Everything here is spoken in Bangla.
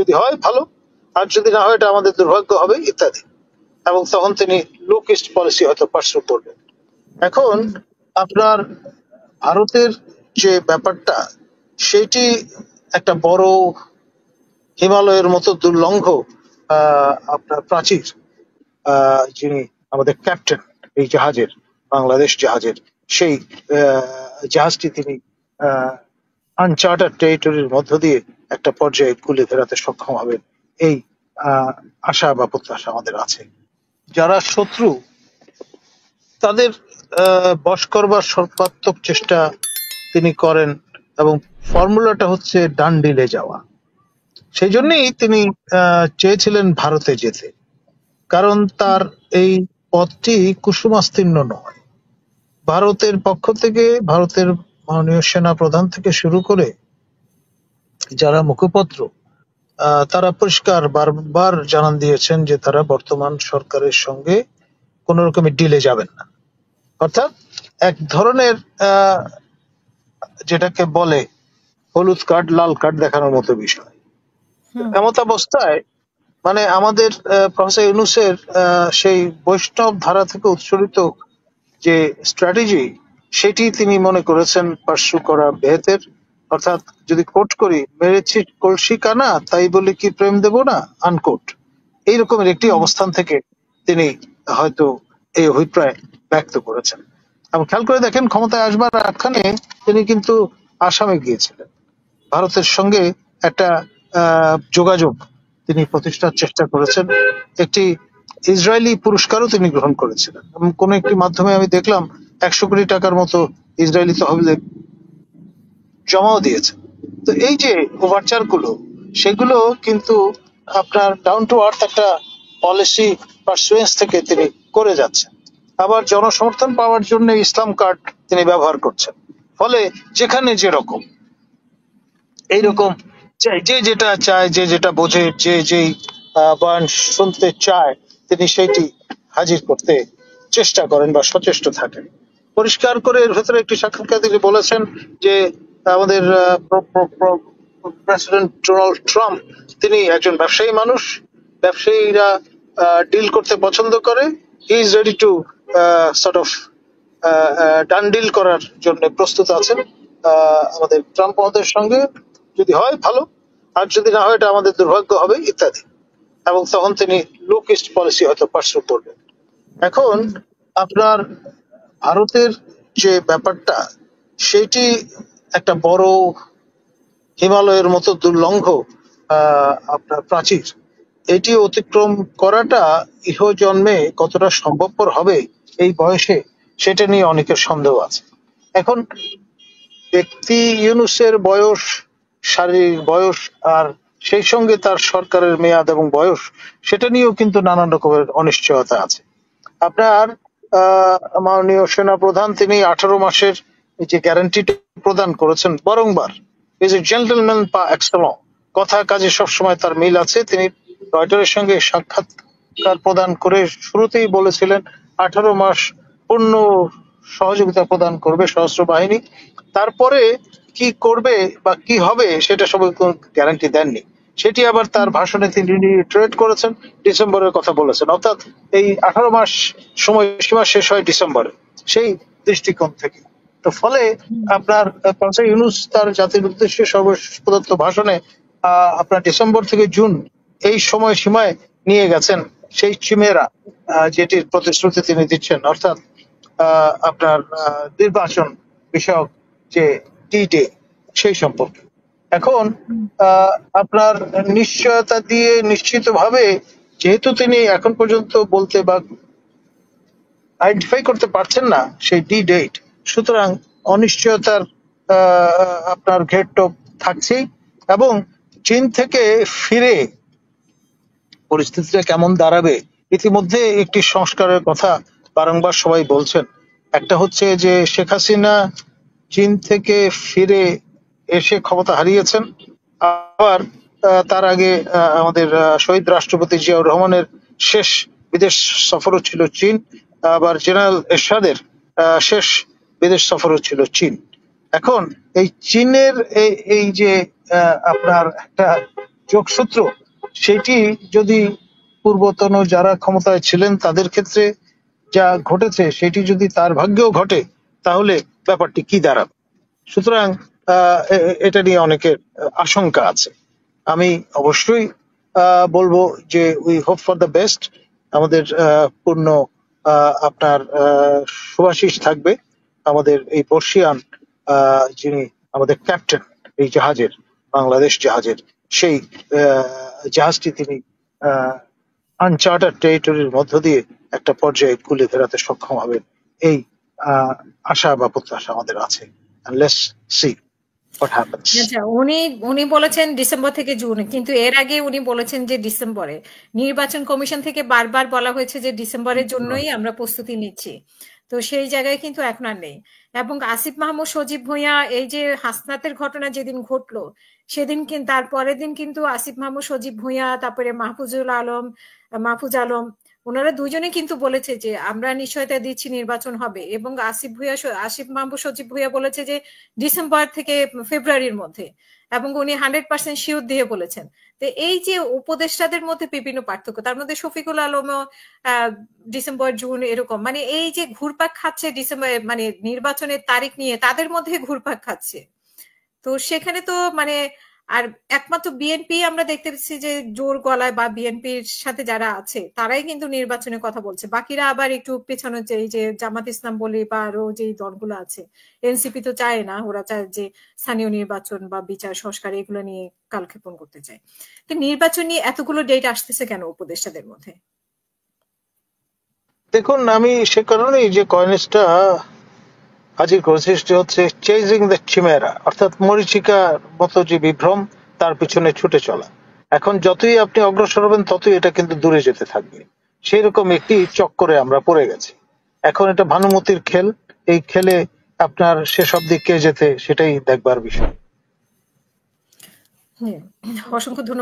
যদি হয় ভালো, আর যদি না হয় এটা আমাদের দুর্ভাগ্য হবে ইত্যাদি। এবং তখন তিনি লুক ইস্ট পলিসি হয়তো পার্সু করবেন। এখন আপনার ভারতের যে ব্যাপারটা, সেটি একটা বড় হিমালয়ের মতো দুর্লঙ্ঘ আপনার প্রাচীর। যিনি আমাদের ক্যাপ্টেন এই জাহাজের, বাংলাদেশ জাহাজের, সেই জাহাজটি তিনি আনচার্টার টেরিটরির মধ্য দিয়ে একটা পর্যায়ে কুলে ফেরাতে সক্ষম হবেন, এই আশা বা প্রত্যাশা আমাদের আছে। যারা শত্রু তাদের বশ করবার সর্বাত্মক চেষ্টা তিনি করেন, এবং ফর্মুলাটা হচ্ছে ডান ডিলে যাওয়া। সেই জন্যই তিনি চেয়েছিলেন ভারতে যেতে, কারণ তার এই পথটি কুসুমাস্তীর্ণ নয়। ভারতের পক্ষ থেকে, ভারতের মাননীয় সেনা প্রধান থেকে শুরু করে যারা মুখপত্র, তারা পরিষ্কার বারবার জানান দিয়েছেন যে তারা বর্তমান সরকারের সঙ্গে কোন রকমের ডিলে যাবেন না। অর্থাৎ এক ধরনের যেটাকে বলে হলুদ কার্ড লাল কার্ড দেখানোর মতো বিষয়। এমত অবস্থায় মানে আমাদের প্রফেসর ইউনূসের সেই বৈষ্ণব ধারা থেকে উৎসরিত যে স্ট্র্যাটেজি, সেটি তিনি মনে করেছেন পার্সু করা বেহেতের। অর্থাৎ যদি কোট করি, মেরেছি কলসি কানা তাই বলে কি প্রেম দেব না, আনকোট, এইরকমের একটি অবস্থান থেকে তিনি হয়তো এই অভিপ্রায় ব্যক্ত করেছেন। এবং খেয়াল করে দেখেন, ক্ষমতায় আসবার আখ্যানে তিনি কিন্তু আসামে গিয়েছিলেন, ভারতের সঙ্গে একটা যোগাযোগ তিনি প্রতিষ্ঠার চেষ্টা করেছেন। একটি ইসরায়েলি পুরস্কারও তিনি গ্রহণ করেছিলেন, এবং কোন একটি মাধ্যমে আমি দেখলাম 100 কোটি টাকার মতো ইসরায়েলি তহবিলে জমাও দিয়েছেন। তো এই যে ওভারচার গুলো, সেগুলো কিন্তু আপনার ডাউন টু আর্থ একটা পলিসি পারসুয়েন্স থেকে তিনি করে যাচ্ছেন। আবার জনসমর্থন পাওয়ার জন্য ইসলাম কার্ড তিনি ব্যবহার করছেন। ফলে যেখানে যেরকম এইরকম যে যেটা চায়, যে যেটা বোঝে, যে যেই বয়ান শুনতে চায়, তিনি সেইটি হাজির করতে চেষ্টা করেন বা সচেষ্ট থাকেন। পরিষ্কার করে এর ভেতরে একটি সাক্ষাৎকার তিনি বলেছেন যে আমাদের প্রেসিডেন্ট ডোনাল্ড ট্রাম্প তিনি একজন ব্যবসায়ী মানুষ, ব্যবসায়ীরা ডিল করতে পছন্দ করে, he is ready to sort of done deal করার জন্য প্রস্তুত আছেন আমাদের ট্রাম্প মহোদয়ের সঙ্গে, যদি হয় ভালো, আর যদি না হয় এটা আমাদের দুর্ভাগ্য হবে ইত্যাদি। এবং তখন তিনি লুক ইস্ট পলিসি হয়তো পার্সু করবেন। এখন আপনার ভারতের যে ব্যাপারটা, সেটি একটা বড় হিমালয়ের মতো দুর্লঙ্ঘ আপনার প্রাচীর। এটি অতিক্রম করাটা ইহজন্মে কতটা সম্ভবপর হবে এই বয়সে, সেটা নিয়ে অনেকের সন্দেহ আছে। এখন ব্যক্তি ইউনূসের বয়স, শারীরিক বয়স, আর সেই সঙ্গে তার সরকারের মেয়াদ এবং বয়স, সেটা নিয়েও কিন্তু নানান রকমের অনিশ্চয়তা আছে। আপনার মাননীয় সেনা প্রধান তিনি 18 মাসের যে গ্যারান্টিটা প্রদান করেছেন বারংবার, ইজ এ জেন্টলম্যান পা এক্সেলেন্স, কথা কাজে সবসময় তার মিল আছে। তিনি রয়টারের সঙ্গে সাক্ষাৎকার প্রদান করে শুরুতেই বলেছিলেন 18 মাস পূর্ণ সহযোগিতা প্রদান করবে সশস্ত্র বাহিনী। তারপরে কি করবে বা কি হবে সেটা সবাই কোনো গ্যারান্টি দেননি। সেটি আবার তার ভাষণে তিনি রিট্রেট করেছেন, ডিসেম্বরের কথা বলেছেন। অর্থাৎ এই 18 মাস সময়সীমা শেষ হয় ডিসেম্বরে, সেই দৃষ্টিকোণ থেকে। তো ফলে আপনার প্রফেসর ইউনূস তার জাতির উদ্দেশ্যে সর্বশেষ প্রদত্ত ভাষণে আপনার ডিসেম্বর থেকে জুন এই সময়সীমায় নিয়ে গেছেন সেই চিমেরা যেটির প্রতিশ্রুতি তিনি দিচ্ছেন, অর্থাৎ আপনার নির্বাচন বিষয়ক যে ডি-ডে, সেই সম্পর্কে। এখন আপনার নিশ্চয়তা দিয়ে নিশ্চিতভাবে, যেহেতু তিনি এখন পর্যন্ত বলতে বা আইডেন্টিফাই করতে পারছেন না সেই ডি-ডেট, সুতরাং অনিশ্চয়তার আপনার ঘেরটোপ থাকছেই। এবং চীন থেকে ফিরে পরিস্থিতিটা কেমন দাঁড়াবে, ইতিমধ্যে একটি সংস্কারের কথা বারংবার সবাই বলছেন। একটা হচ্ছে যে শেখ হাসিনা চীন থেকে ফিরে এসে ক্ষমতা হারিয়েছেন, আবার তার আগে আমাদের শহীদ রাষ্ট্রপতি জিয়াউর রহমানের শেষ বিদেশ সফরও ছিল চীন, আবার জেনারেল এরশাদের শেষ বিদেশ সফরও ছিল চীন। এখন এই চীনের এই যে আপনার একটা যোগসূত্র, সেটি যদি পূর্বতন যারা ক্ষমতায় ছিলেন তাদের ক্ষেত্রে যা ঘটেছে সেটি যদি তার ভাগ্যেও ঘটে, তাহলে ব্যাপারটি কি দাঁড়াবে? সুতরাং এটা নিয়ে অনেকের আশঙ্কা আছে। আমি অবশ্যই বলবো যে we hope for the best. আমাদের পূর্ণ আপনার শুভাশিস থাকবে আমাদের এই বর্ষিয়ান যিনি আমাদের ক্যাপ্টেন এই জাহাজের, বাংলাদেশ জাহাজের, সেই জাহাজটি তিনি আনচার্টার টেরিটরির মধ্য দিয়ে একটা পর্যায়ে কুলে ফেরাতে সক্ষম হবেন, এই আশা বা প্রত্যাশা আমাদের আছে। Let's see what happens. আচ্ছা, উনি উনি বলেছেন ডিসেম্বর থেকে জুন, কিন্তু এর আগে উনি বলেছেন যে ডিসেম্বরে। নির্বাচন কমিশন থেকে বারবার বলা হয়েছে যে ডিসেম্বরের জন্যই আমরা প্রস্তুতি নিচ্ছি। তো সেই জায়গায় কিন্তু এখন আর নেই। এবং আসিফ মাহমুদ সজীব ভুঁইয়া এই যে হাসনাতের ঘটনা যেদিন ঘটলো, সেদিন কিন্তু তার পরের দিন কিন্তু আসিফ মাহমুদ সজীব ভুঁইয়া, তারপরে মাহফুজ আলম, ওনারা দুজনে কিন্তু বলেছে যে আমরা নিশ্চয়তা দিচ্ছি নির্বাচন হবে। এবং আসিফ মাহমুদ সজীব ভুঁইয়া বলেছে যে ডিসেম্বর থেকে ফেব্রুয়ারির মধ্যে, এবং উনি 100% শিওর দিয়ে বলেছেন। তো এই যে উপদেষ্টাদের মধ্যে বিভিন্ন পার্থক্য, তার মধ্যে শফিকুল আলমও ডিসেম্বর জুন এরকম, মানে এই যে ঘুরপাক খাচ্ছে ডিসেম্বর, মানে নির্বাচনের তারিখ নিয়ে তাদের মধ্যে ঘুরপাক খাচ্ছে। তো সেখানে তো মানে আর একমাত্র বিএনপি আমরা দেখতে পাচ্ছি যে জোর গলায়, বা বিএনপির সাথে যারা আছে তারাই কিন্তু নির্বাচনের কথা বলছে, বাকিরা আবার একটু পেছনে, এই যে জামাত ইসলাম বলি বা আরো যে দলগুলো আছে, এনসিপি তো চায় না, ওরা চায় যে স্থানীয় নির্বাচন বা বিচার সংস্কার এগুলো নিয়ে কালক্ষেপণ করতে চায়। তো নির্বাচন নিয়ে এতগুলো ডেট আসতেছে কেন উপদেষ্টাদের মধ্যে? দেখুন, আমি সে কারণেই যে কয়েনসটা হাজির করেছি সেটি হচ্ছে চেজিং দ্য চিমেরা, অর্থাৎ মরীচিকার মতো যে বিভ্রম, তার পিছনে ছুটে চলা। এখন যতই আপনি অগ্রসর হবেন ততই এটা কিন্তু দূরে যেতে থাকবে। সেই রকম একটি চক্করে আমরা পড়ে গেছি। এখন এটা ভানুমতির খেল, এই খেলে আপনার শেষ অব্দি কে যেতে সেটাই দেখবার বিষয়। অসংখ্য ধন্যবাদ।